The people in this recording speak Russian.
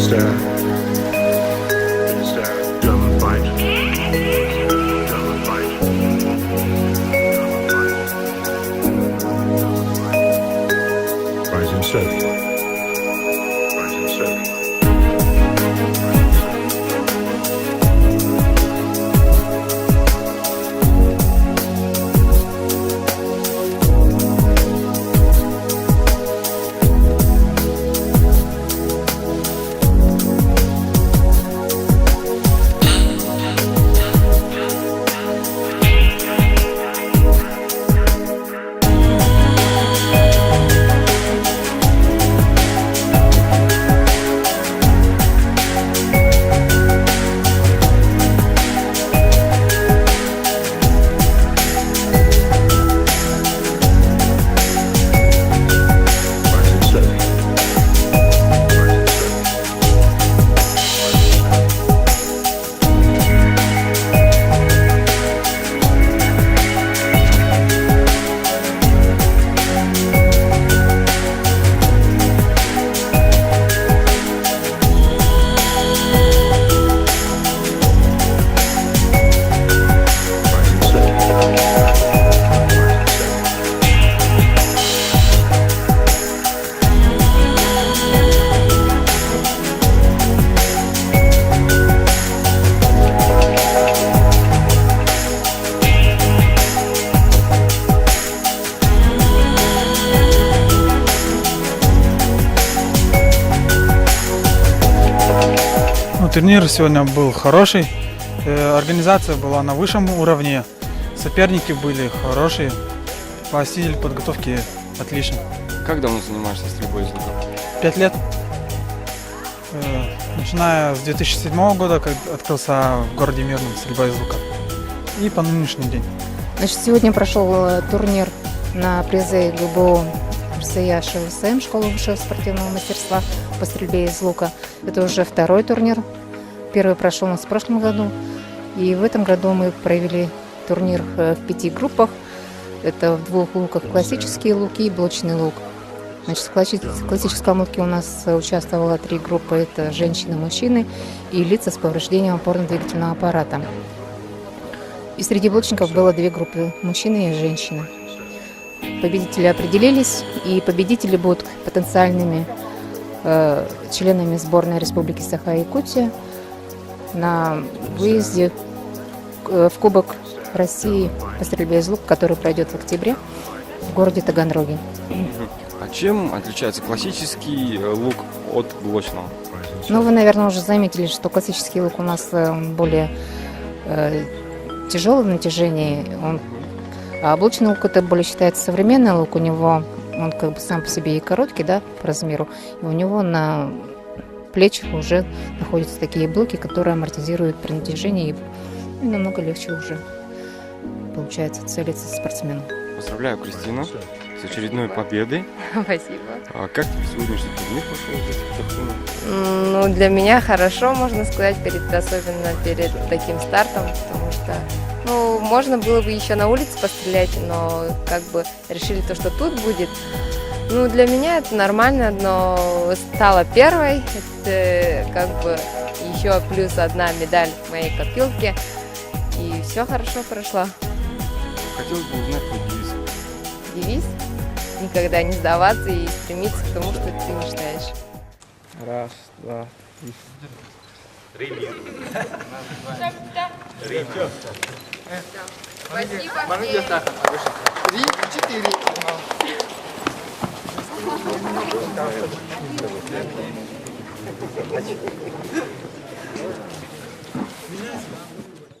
German fight. German fight. Rising slowly. Rising slowly. Турнир сегодня был хороший, организация была на высшем уровне, соперники были хорошие, по стилю подготовки отлично. Как давно занимаешься стрельбой из лука? 5 лет. Начиная с 2007 года, как открылся в городе Мирном стрельба из лука. И по нынешний день. Значит, сегодня прошел турнир на призы ГБО РСЯ ШВСМ, школы высшего спортивного мастерства по стрельбе из лука. Это уже второй турнир. Первый прошел у нас в прошлом году. И в этом году мы провели турнир в 5 группах. Это в 2 луках классические луки и блочный лук. Значит, в классическом луке у нас участвовало 3 группы. Это женщины, мужчины и лица с повреждением опорно-двигательного аппарата. И среди блочников было 2 группы – мужчины и женщины. Победители определились, и победители будут потенциальными членами сборной Республики Саха-Якутия на выезде в Кубок России по стрельбе из лука, который пройдет в октябре в городе Таганроге. А чем отличается классический лук от блочного? Ну, вы, наверное, уже заметили, что классический лук у нас более тяжелый в натяжении, а блочный лук это более считается современный лук. У него он как бы сам по себе и короткий, да, по размеру, и у него на плечах уже находятся такие блоки, которые амортизируют при натяжении, и намного легче уже получается целиться спортсмену. Поздравляю, Кристина, с очередной победой. Спасибо. А как тебе сегодняшний турнир прошел? Ну, для меня хорошо, можно сказать, особенно перед таким стартом, потому что, ну, можно было бы еще на улице пострелять, но как бы решили то, что тут будет. Ну, для меня это нормально, но стала первой, это как бы еще плюс одна медаль в моей копилке, и все хорошо прошло. Хотелось бы узнать твой девиз. Девиз? Никогда не сдаваться и стремиться к тому, что ты мечтаешь. Раз, два, три. Спасибо.